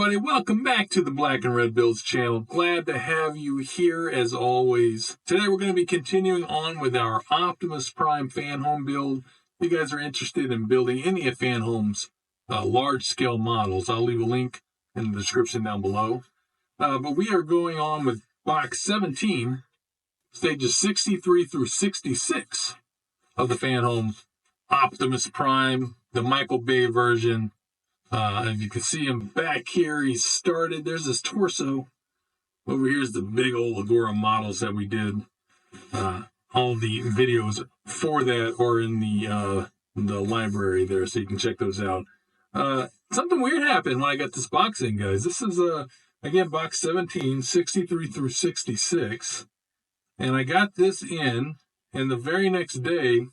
everybody, welcome back to the Black and Red Builds channel. Glad to have you here as always. Today we're going to be continuing on with our Optimus Prime fan home build. If you guys are interested in building any of FANHOME's large scale models, I'll leave a link in the description down below. But we are going on with box 17, stages 63 through 66 of the FANHOME Optimus Prime, the Michael Bay version. If you can see him back here, he's started. There's his torso. Over here's the big old Agora models that we did. All the videos for that are in the library there, so you can check those out. Something weird happened when I got this box in, guys. This is, again, box 17, 63 through 66. And I got this in, and the very next day,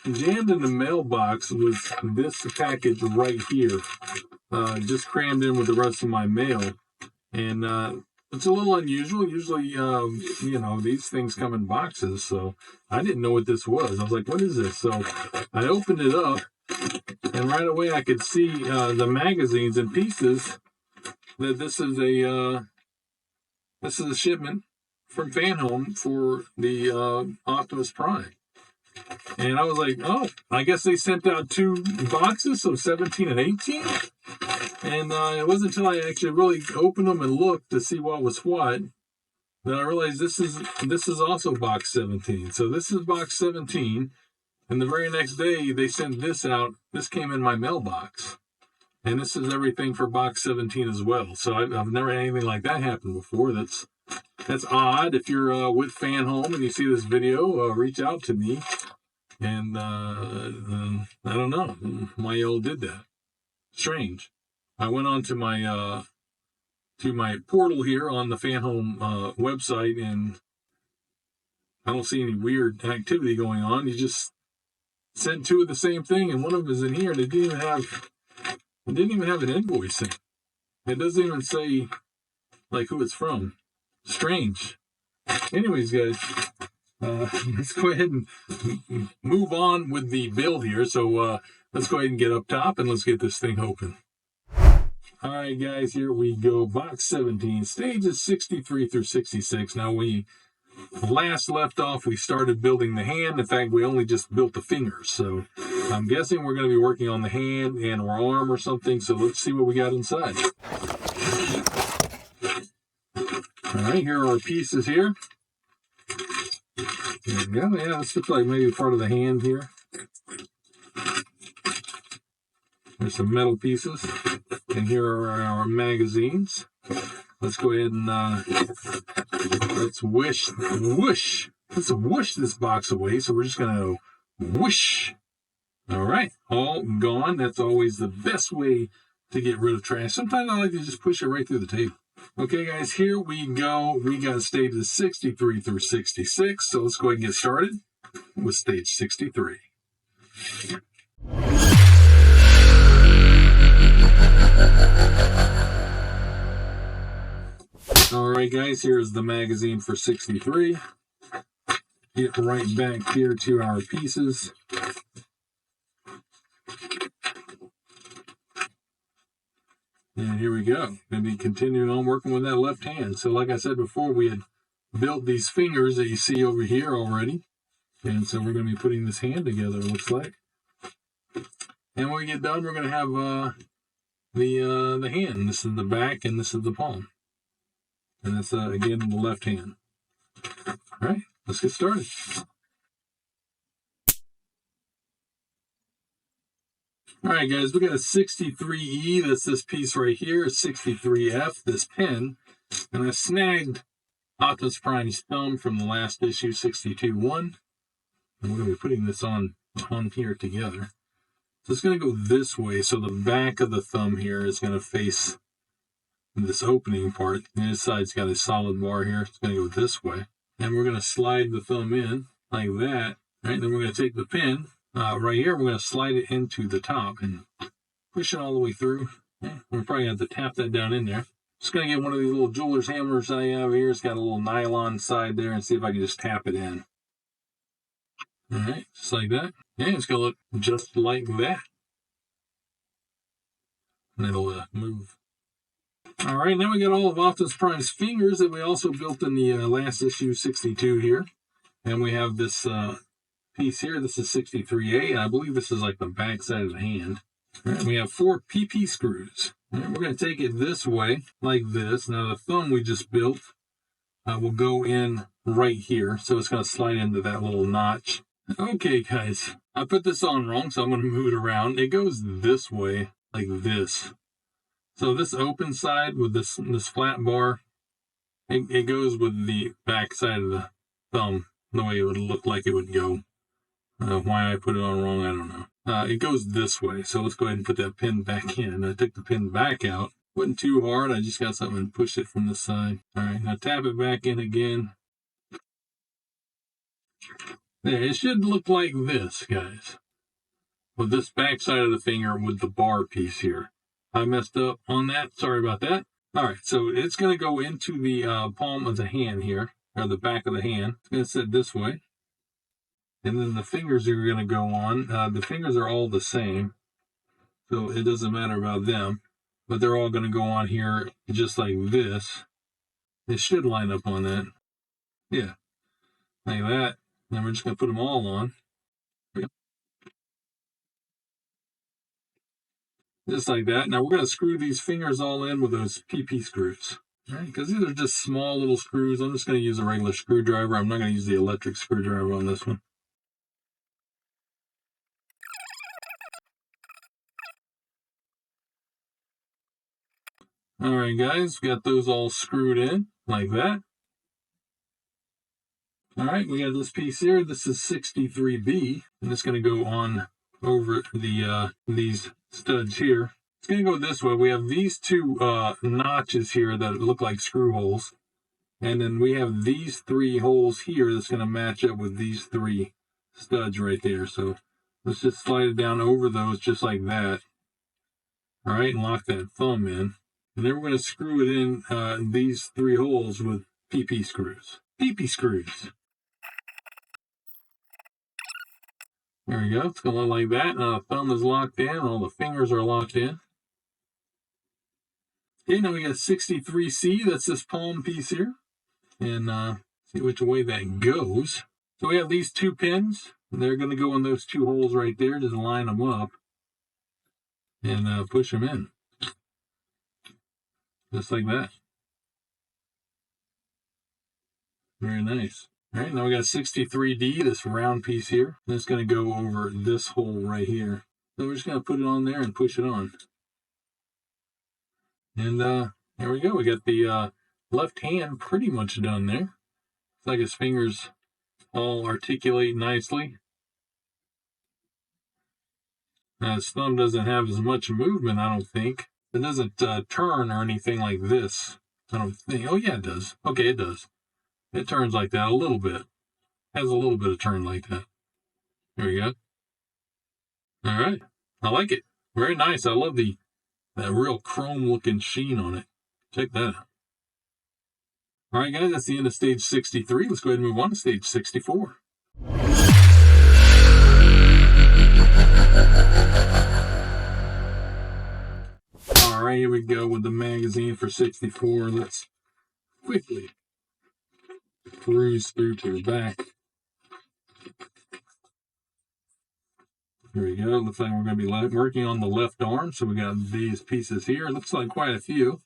jammed in the mailbox was this package right here, just crammed in with the rest of my mail. And it's a little unusual. Usually, you know, these things come in boxes, so I didn't know what this was. I was like, what is this? So I opened it up, and right away I could see the magazines and pieces that this is a shipment from FANHOME for the Optimus Prime. And I was like, oh, I guess they sent out 2 boxes, so 17 and 18. And it wasn't until I actually really opened them and looked to see what was what that I realized this is also box 17. So this is box 17, and the very next day they sent this out. This came in my mailbox, and this is everything for box 17 as well. So I've never had anything like that happen before. That's odd. If you're with FANHOME and you see this video, reach out to me. And I don't know why y'all did that. Strange. I went on to my portal here on the FANHOME website, and I don't see any weird activity going on. You just sent 2 of the same thing, and one of them is in here. And it didn't even have an invoice in. It doesn't even say like who it's from. Strange. Anyways, guys, let's go ahead and move on with the build here. So let's go ahead and get up top and let's get this thing open. All right, guys, here we go. Box 17, stages 63 through 66. Now, we last left off, we started building the hand. In fact, we only just built the fingers. So I'm guessing we're going to be working on the hand and or arm or something. So let's see what we got inside. All right, here are our pieces here. Yeah, this looks like maybe part of the hand here. There's some metal pieces. And here are our magazines. Let's go ahead and let's whoosh this box away. So we're just going to whoosh. All right, all gone. That's always the best way to get rid of trash. Sometimes I like to just push it right through the table. Okay, guys, here we go. We got stages 63 through 66. So let's go ahead and get started with stage 63. All right, guys, here's the magazine for 63. Get right back here to our pieces. And here we go. Going to be continuing on working with that left hand. So like I said before, we had built these fingers that you see over here already. And so we're going to be putting this hand together, it looks like. And when we get done, we're going to have the hand. This is the back and this is the palm. And that's, again, the left hand. All right, let's get started. All right, guys, we got a 63E. That's this piece right here. A 63F, this pen. And I snagged Optimus Prime's thumb from the last issue, 62-1. And we're going to be putting this on here together. So it's going to go this way. So the back of the thumb here is going to face this opening part. This side's got a solid bar here. It's going to go this way. And we're going to slide the thumb in like that. Right, then we're going to take the pin. Right here, we're going to slide it into the top and push it all the way through. Yeah, we're probably going to have to tap that down in there. Just going to get one of these little jeweler's hammers I have here. It's got a little nylon side there and see if I can just tap it in. All right, just like that. Yeah, it's going to look just like that. And it'll move. All right, now we got all of Optimus Prime's fingers that we also built in the last issue, 62 here. And we have this piece here. This is 63A, and I believe this is like the back side of the hand. All right, we have 4 PP screws. All right, we're going to take it this way, like this. Now the thumb we just built will go in right here, so it's going to slide into that little notch. Okay, guys, I put this on wrong, so I'm going to move it around. It goes this way, like this. So this open side with this flat bar, it goes with the back side of the thumb, the way it would look like it would go. Why I put it on wrong, I don't know. It goes this way, so let's go ahead and put that pin back in. I took the pin back out. Wasn't too hard, I just got something and pushed it from the side. All right, now tap it back in again. There, it should look like this, guys. With this back side of the finger with the bar piece here. I messed up on that. Sorry about that. All right, so it's going to go into the palm of the hand here, or the back of the hand. It's going to sit this way. And then the fingers are going to go on. The fingers are all the same, so it doesn't matter about them. But they're all going to go on here just like this. It should line up on that. Yeah, like that. And then we're just going to put them all on. Just like that. Now we're going to screw these fingers all in with those PP screws. All right, because these are just small little screws. I'm just going to use a regular screwdriver. I'm not going to use the electric screwdriver on this one. All right, guys, we got those all screwed in like that. All right, we got this piece here. This is 63B, and it's going to go on over the these studs here. It's going to go this way. We have these two notches here that look like screw holes, and then we have these 3 holes here that's going to match up with these 3 studs right there. So let's just slide it down over those just like that. All right, and lock that thumb in. And then we're going to screw it in these 3 holes with PP screws. PP screws. There we go. It's going to look like that. Now the thumb is locked in. All the fingers are locked in. Okay, now we got 63C. That's this palm piece here. And see which way that goes. So we have these 2 pins. And they're going to go in those 2 holes right there. Just line them up. And push them in. Just like that. Very nice. All right, now we got 63D, this round piece here. And it's going to go over this hole right here. So we're just going to put it on there and push it on. And there we go. We got the left hand pretty much done there. It's like his fingers all articulate nicely. His thumb doesn't have as much movement, I don't think. It doesn't turn or anything like this, I don't think. Oh, yeah, it does. Okay, it does. It turns like that a little bit. Has a little bit of turn like that. There we go. All right. I like it. Very nice. I love that real chrome-looking sheen on it. Check that out. All right, guys, that's the end of stage 63. Let's go ahead and move on to stage 64. All right, here we go with the magazine for 64. Let's quickly cruise through to the back. There we go. Looks like we're going to be working on the left arm. So we got these pieces here. Looks like quite a few.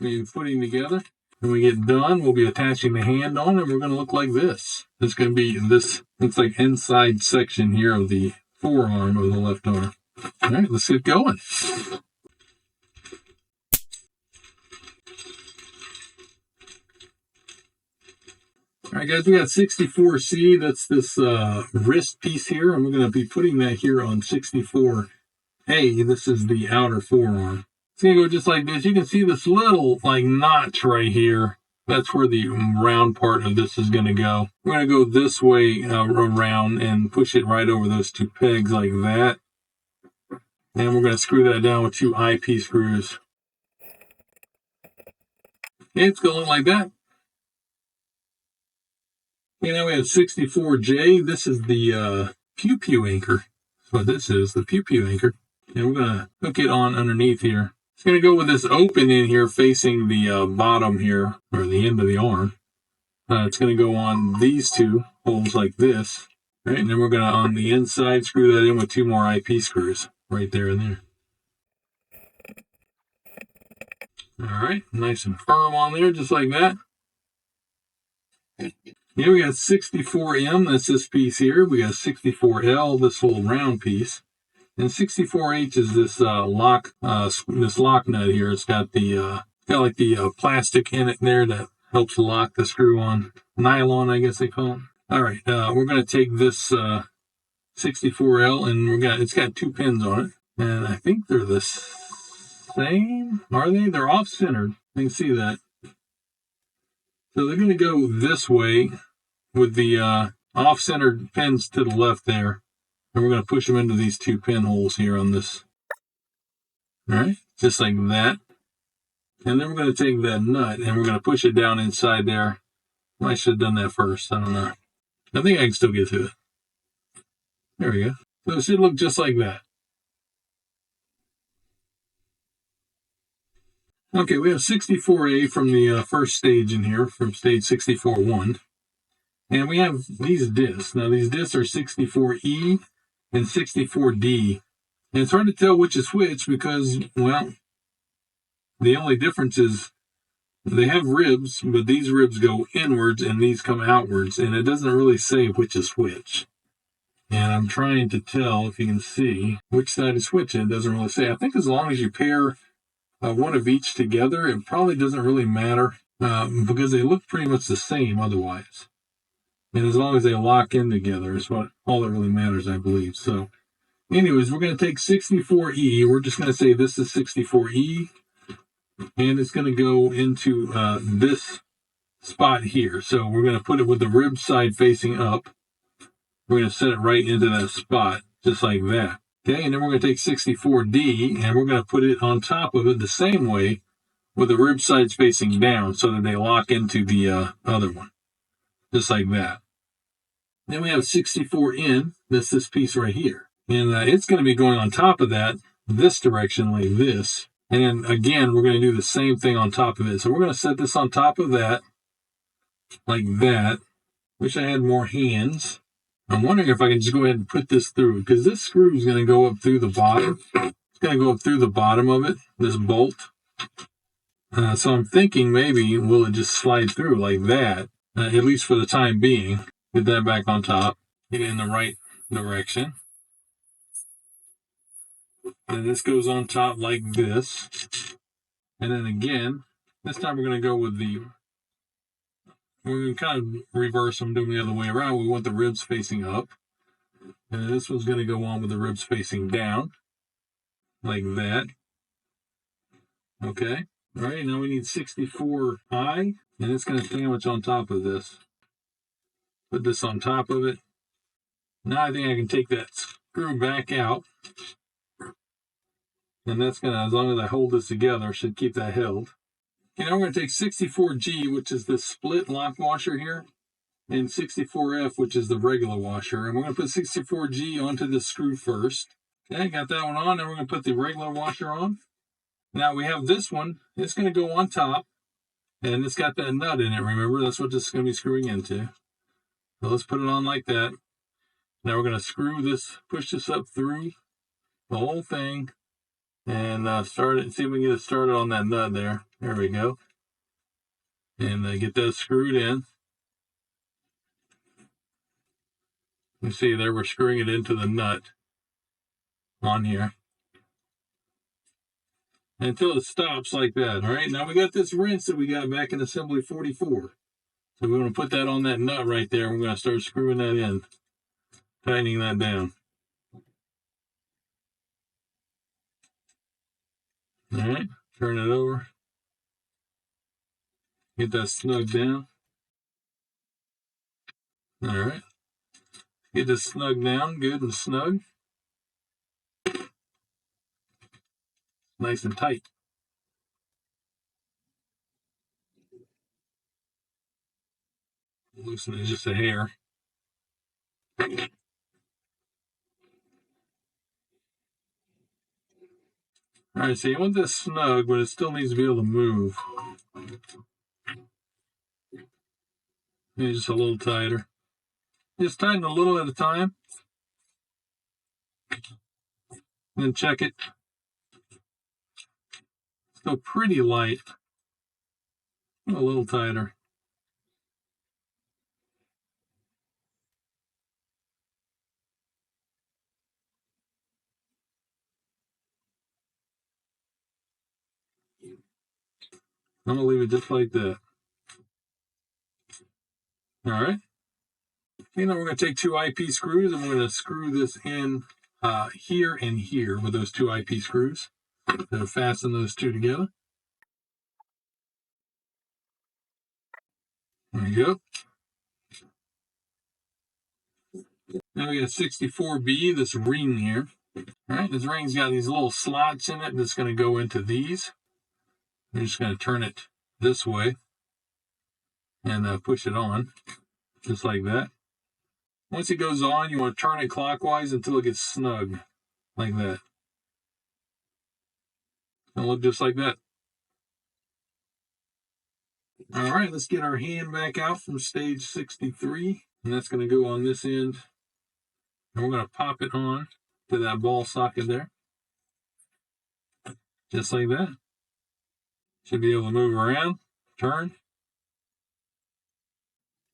We're putting together. When we get done, we'll be attaching the hand on, and we're going to look like this. It's going to be this, looks like inside section here of the forearm of the left arm. All right, let's get going. All right, guys, we got 64C. That's this wrist piece here, and we're going to be putting that here on 64A. This is the outer forearm. It's going to go just like this. You can see this little, like, notch right here. That's where the round part of this is going to go. We're going to go this way around and push it right over those 2 pegs like that. And we're going to screw that down with 2 IP screws. Okay, it's going to look like that. Okay, now we have 64J. This is the pew-pew anchor. That's what this is, the pew-pew anchor. And we're going to hook it on underneath here. It's going to go with this open in here facing the bottom here, or the end of the arm. It's going to go on these two holes like this. Right, and then we're going to, on the inside, screw that in with 2 more IP screws right there and there. All right, nice and firm on there, just like that. Here we got 64M, that's this piece here. We got 64L, this whole round piece. And 64H is this lock nut here. It's got the like the plastic in it there that helps lock the screw on. Nylon, I guess they call it. All right, we're going to take this 64L, and it's got 2 pins on it. And I think they're the same. Are they? They're off-centered. You can see that. So they're going to go this way with the off-centered pins to the left there. And we're going to push them into these 2 pinholes here on this. All right, just like that. And then we're going to take that nut and we're going to push it down inside there. I should have done that first. I don't know. I think I can still get to it. There we go. So it should look just like that. Okay, we have 64A from the first stage in here, from stage 64-1. And we have these discs. Now, these discs are 64E and 64D. And it's hard to tell which is which because, well, the only difference is they have ribs, but these ribs go inwards and these come outwards. And it doesn't really say which is which. And I'm trying to tell, if you can see, which side is which. And it doesn't really say. I think as long as you pair one of each together, it probably doesn't really matter because they look pretty much the same otherwise. And as long as they lock in together is all that really matters, I believe. So anyways, we're going to take 64E. We're just going to say this is 64E. And it's going to go into this spot here. So we're going to put it with the rib side facing up. We're going to set it right into that spot, just like that. Okay, and then we're going to take 64D, and we're going to put it on top of it the same way with the rib sides facing down so that they lock into the other one, just like that. Then we have 64N, that's this piece right here. And it's going to be going on top of that, this direction like this. And then again, we're going to do the same thing on top of it. So we're going to set this on top of that, like that. Wish I had more hands. I'm wondering if I can just go ahead and put this through, because this screw is going to go up through the bottom. It's going to go up through the bottom of it, this bolt. So I'm thinking maybe will it just slide through like that, at least for the time being. Get that back on top. Get it in the right direction. And this goes on top like this. And then again, this time we're going to go with we're going to kind of reverse them, do them the other way around. We want the ribs facing up. And this one's going to go on with the ribs facing down, like that. Okay. All right, now we need 64I, and it's going to sandwich on top of this. Put this on top of it. Now I think I can take that screw back out. And that's going to, as long as I hold this together, should keep that held. Okay, now we're going to take 64G, which is the split lock washer here, and 64F, which is the regular washer. And we're going to put 64G onto the screw first. Okay, got that one on. Now we're going to put the regular washer on. Now we have this one. It's going to go on top. And it's got that nut in it, remember? That's what this is going to be screwing into. So let's put it on like that. Now we're going to screw this, push this up through the whole thing. And start it, see if we can get it started on that nut there. There we go. And get that screwed in. You see there, we're screwing it into the nut on here until it stops like that. All right, now we got this wrench that we got back in assembly 44. So we're going to put that on that nut right there. We're going to start screwing that in, tightening that down. All right, turn it over. Get that snug down. All right. Get this snug down, good and snug. Nice and tight. Loosen it just a hair. All right, so you want this snug, but it still needs to be able to move. Maybe just a little tighter. Just tighten a little at a time. And then check it. Still pretty light. A little tighter. I'm going to leave it just like that. All right. Okay, now we're going to take 2 IP screws and we're going to screw this in here and here with those 2 IP screws. So fasten those 2 together. There you go. Now we got 64B, this ring here. All right, this ring's got these little slots in it that's going to go into these. We're just going to turn it this way and push it on, just like that. Once it goes on, you want to turn it clockwise until it gets snug, like that. It'll look just like that. All right, let's get our hand back out from stage 63. And that's going to go on this end. And we're going to pop it on to that ball socket there. Just like that. Should be able to move around, turn.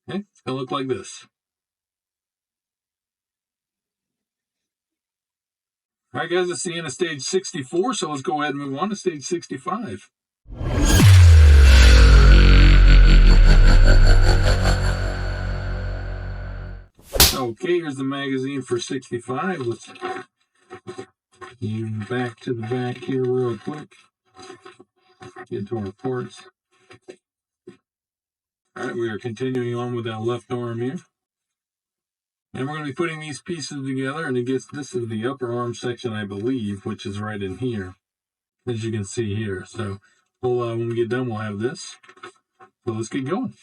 Okay, it's going to look like this. All right, guys, that's the end of stage 64, so let's go ahead and move on to stage 65. Okay, here's the magazine for 65. Let's move back to the back here real quick. Get to our parts. All right, we are continuing on with that left arm here. And we're going to be putting these pieces together, and this is the upper arm section, I believe, which is right in here, as you can see here. So when we get done, we'll have this. So let's get going.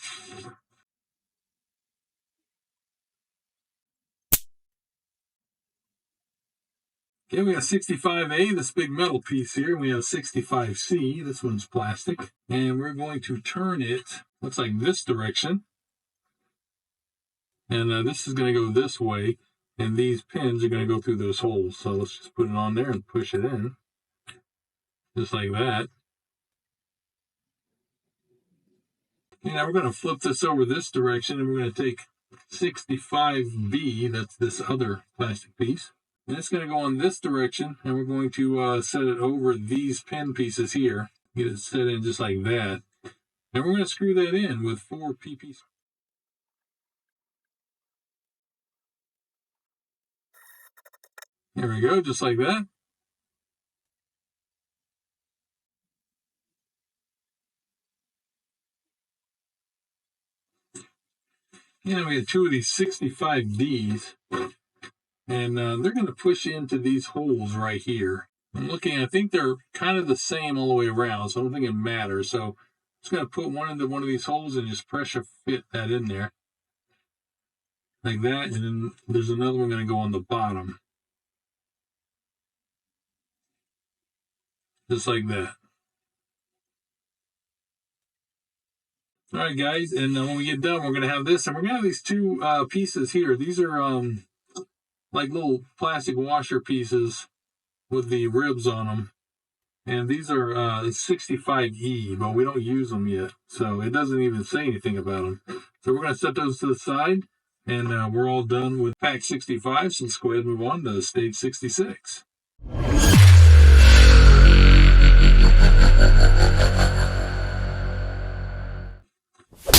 Okay, we have 65A, this big metal piece here. We have 65C, this one's plastic. And we're going to turn it, looks like this direction. And this is going to go this way, and these pins are going to go through those holes. So let's just put it on there and push it in, just like that. And now we're going to flip this over this direction, and we're going to take 65B, that's this other plastic piece. And it's going to go on this direction, and we're going to set it over these pin pieces here. Get it set in just like that. And we're going to screw that in with 4 PP. There we go, just like that. And we have 2 of these 65Ds. And they're going to push into these holes right here. I'm looking, I think they're kind of the same all the way around, so I don't think it matters. So I'm just going to put one into one of these holes and just pressure fit that in there. Like that, and then there's another one going to go on the bottom. Just like that. All right, guys, and when we get done, we're going to have this, and we're going to have these 2 pieces here. These are like little plastic washer pieces with the ribs on them. And these are 65E, but we don't use them yet. So it doesn't even say anything about them. So we're going to set those to the side, and we're all done with pack 65. So let's go ahead and move on to stage 66.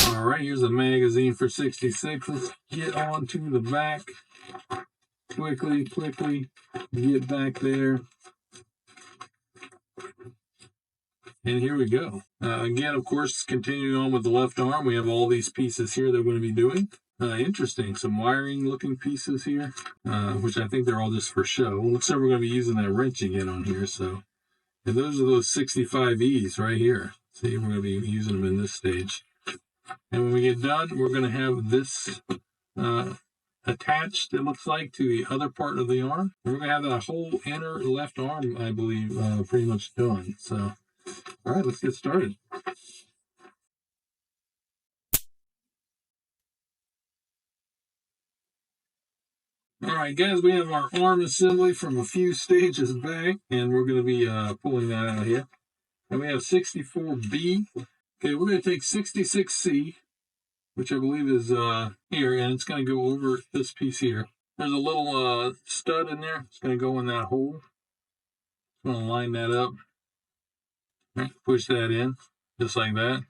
All right, here's a magazine for 66. Let's get on to the back. Quickly, get back there. And here we go. Again, of course, continuing on with the left arm, we have all these pieces here that we're going to be doing. Interesting, some wiring looking pieces here, which I think they're all just for show. Looks like we're going to be using that wrench again on here. So, and those are those 65Es right here. See, we're going to be using them in this stage. And when we get done, we're going to have this attached, it looks like, to the other part of the arm. We're going to have that whole inner left arm, I believe, pretty much done. So, all right, let's get started. All right, guys, we have our arm assembly from a few stages back, and we're going to be pulling that out here. And we have 64B. Okay, we're going to take 66C, which I believe is here, and it's going to go over this piece here. There's a little stud in there. It's going to go in that hole. I'm going to line that up. Right, push that in, just like that.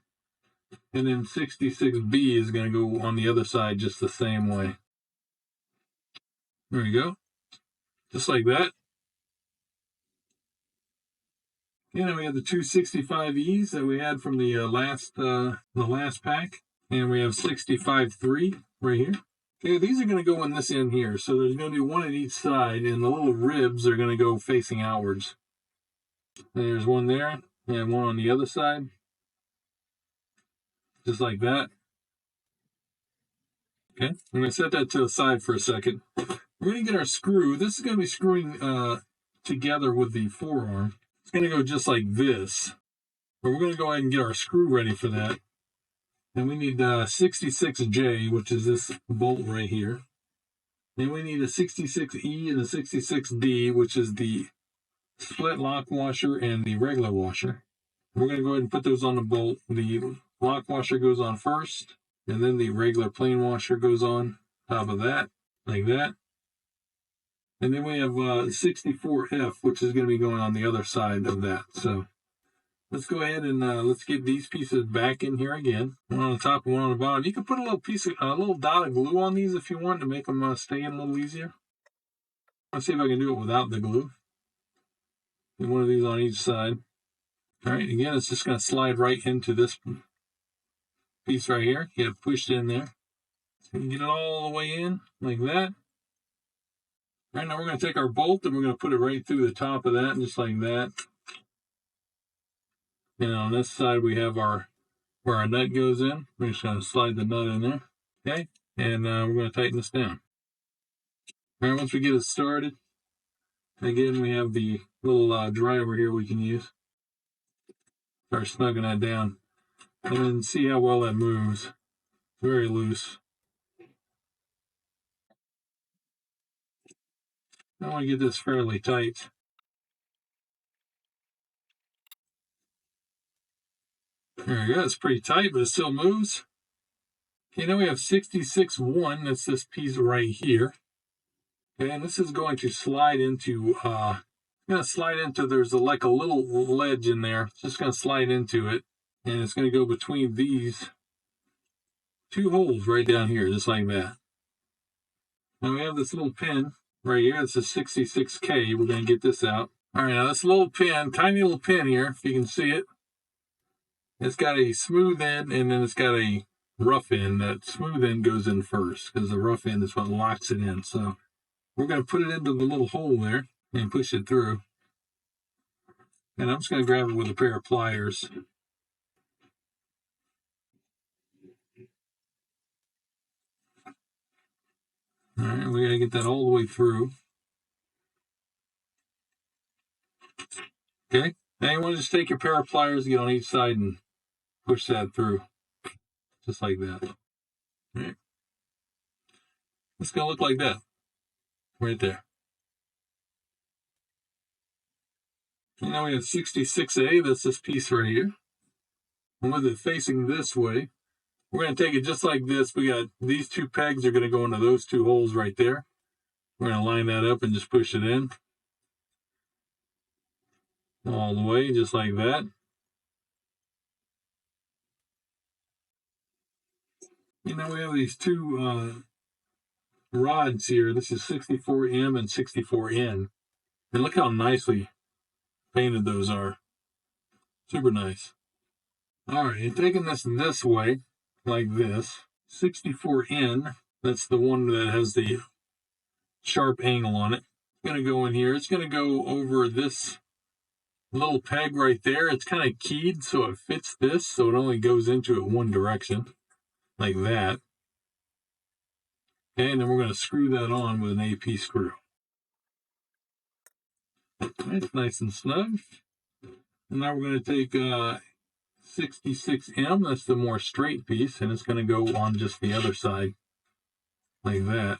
And then 66B is going to go on the other side just the same way. There we go. Just like that. And then we have the two 65Es that we had from the last pack. And we have 65.3 right here. Okay, these are going to go in this end here. So there's going to be one at each side, and the little ribs are going to go facing outwards. And there's one there, and one on the other side. Just like that. Okay, I'm going to set that to the side for a second. We're going to get our screw. This is going to be screwing together with the forearm. It's going to go just like this. But we're going to go ahead and get our screw ready for that. And we need 66J, which is this bolt right here. Then we need a 66E and a 66D, which is the split lock washer and the regular washer. We're going to go ahead and put those on the bolt. The lock washer goes on first, and then the regular plain washer goes on top of that, like that. And then we have 64F, which is going to be going on the other side of that. So let's go ahead and let's get these pieces back in here again. One on the top and one on the bottom. You can put a little piece of a little dot of glue on these if you want to make them stay in a little easier. Let's see if I can do it without the glue. Get one of these on each side. All right, again, it's just going to slide right into this piece right here. Get it pushed in there. So you can get it all the way in like that. All right, now we're going to take our bolt and we're going to put it right through the top of that, just like that. And on this side, we have where our nut goes in. We're just going to slide the nut in there. Okay, and we're going to tighten this down. All right, once we get it started, again, we have the little driver here we can use. Start snugging that down. And then see how well that moves. It's very loose. I want to get this fairly tight. There we go. It's pretty tight, but it still moves. Okay, now we have 66.1. That's this piece right here. Okay, and this is going to slide into, there's like a little ledge in there. It's just going to slide into it. And it's going to go between these two holes right down here, just like that. Now we have this little pin right here. It's a 66K. We're going to get this out. All right, now this little pin, tiny little pin here, if you can see it. It's got a smooth end, and then it's got a rough end. That smooth end goes in first, because the rough end is what locks it in. So we're going to put it into the little hole there and push it through. And I'm just going to grab it with a pair of pliers. All right, we got to get that all the way through. Okay, now you want to just take your pair of pliers, get on each side, and push that through, just like that. All right. It's going to look like that, right there. And now we have 66A, that's this piece right here. And with it facing this way, we're going to take it just like this. We got these two pegs are going to go into those two holes right there. We're going to line that up and just push it in. All the way, just like that. And now we have these two rods here. This is 64M and 64N. And look how nicely painted those are. Super nice. All right, and taking this way, like this, 64N, that's the one that has the sharp angle on it. It's going to go in here. It's going to go over this little peg right there. It's kind of keyed so it fits this, so it only goes into it one direction, like that. Okay, and then we're going to screw that on with an AP screw. It's nice and snug. And now we're going to take 66M, that's the more straight piece, and it's going to go on just the other side, like that.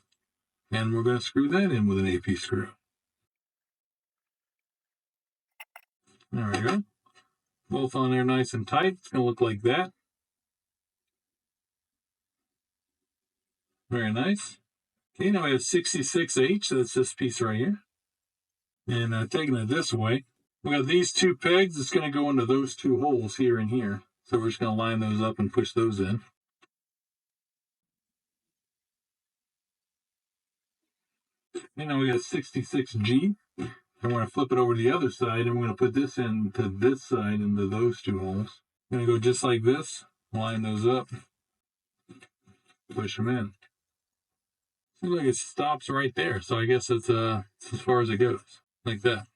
And we're going to screw that in with an AP screw. There we go. Both on there nice and tight. It's going to look like that. Very nice. Okay, now we have 66H, that's this piece right here. And taking it this way, we got these two pegs. It's going to go into those two holes here and here. So we're just going to line those up and push those in. And now we got 66G. And we're going to flip it over to the other side, and we're going to put this into this side, into those two holes. I'm going to go just like this, line those up, push them in. Seems like it stops right there, so I guess it's as far as it goes, like that.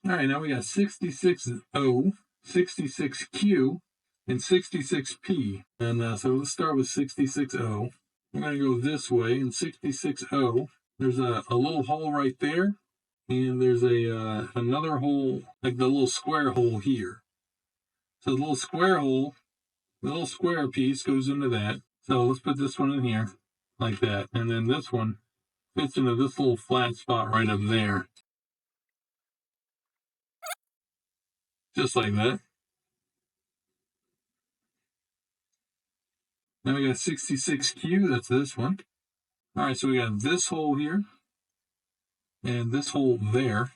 All right, now we got 66O, 66Q, and 66P. And so let's start with 66O. We're going to go this way. In 66O, there's a little hole right there, and there's another hole, like the little square hole here. So the little square hole, the little square piece goes into that. So let's put this one in here, like that. And then this one fits into this little flat spot right up there. Just like that. Now we got 66Q, that's this one. All right, so we got this hole here, and this hole there,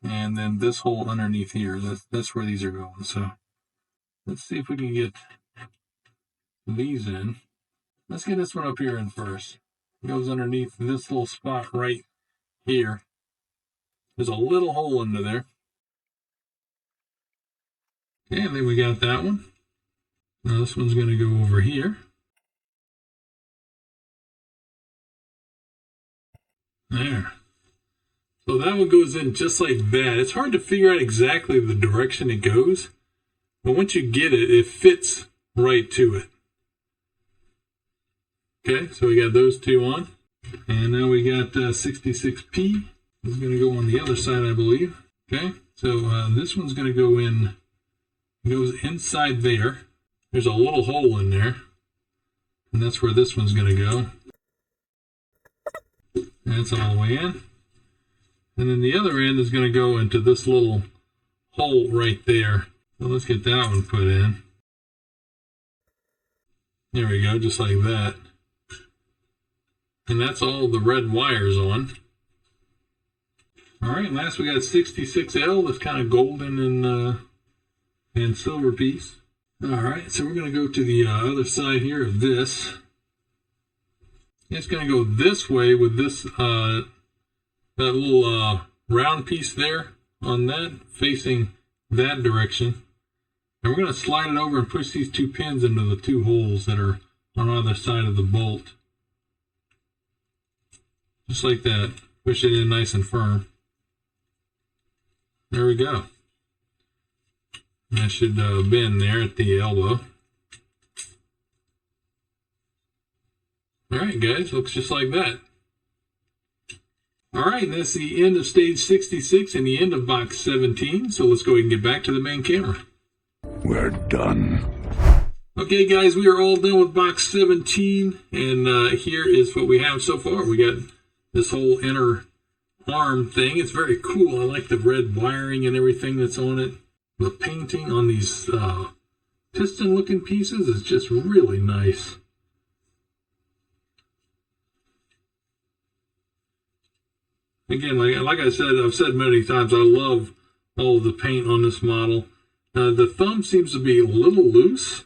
and then this hole underneath here. That's where these are going. So let's see if we can get these in. Let's get this one up here in first. It goes underneath this little spot right here. There's a little hole under there. Okay, and then we got that one. Now this one's going to go over here. There. So that one goes in just like that. It's hard to figure out exactly the direction it goes, but once you get it, it fits right to it. Okay, so we got those two on. And now we got 66P. It's going to go on the other side, I believe. Okay, so this one's going to go in, goes inside there. There's a little hole in there, and that's where this one's going to go. That's all the way in. And then the other end is going to go into this little hole right there. So let's get that one put in. There we go, just like that. And that's all the red wires on. All right, last we got 66L, this kind of golden and silver piece. All right, so we're going to go to the other side here of this. It's going to go this way with this that little round piece there on that facing that direction. And we're going to slide it over and push these two pins into the two holes that are on either side of the bolt. Just like that. Push it in nice and firm. There we go. That should bend there at the elbow. All right, guys, looks just like that. All right, and that's the end of stage 66 and the end of box 17. So let's go ahead and get back to the main camera. We're done. Okay, guys, we are all done with box 17, and here is what we have so far. We got this whole inner arm thing. It's very cool. I like the red wiring and everything that's on it. The painting on these piston-looking pieces is just really nice. Again, like I said, I've said many times, I love all of the paint on this model. The thumb seems to be a little loose.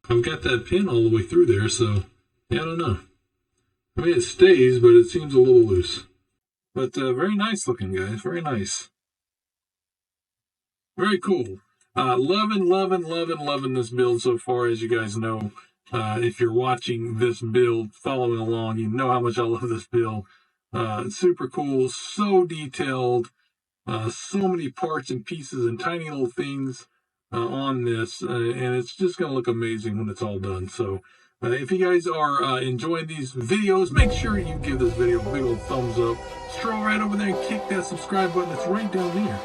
I've got that pin all the way through there, so yeah, I don't know. I mean, it stays, but it seems a little loose. But very nice looking, guys. Very nice. Very cool. Loving this build so far, as you guys know. If you're watching this build, following along, you know how much I love this build. Super cool, so detailed, so many parts and pieces and tiny little things. on this, and it's just going to look amazing when it's all done. So if you guys are enjoying these videos, make sure you give this video a big old thumbs up. Stroll right over there and kick that subscribe button that's right down there.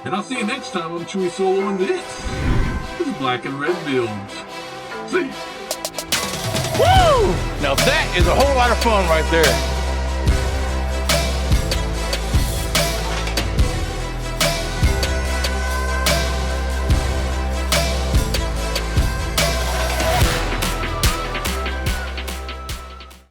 And I'll see you next time on Chewysolo, and this is Black and Red Builds. See ya. Woo! Now that is a whole lot of fun right there.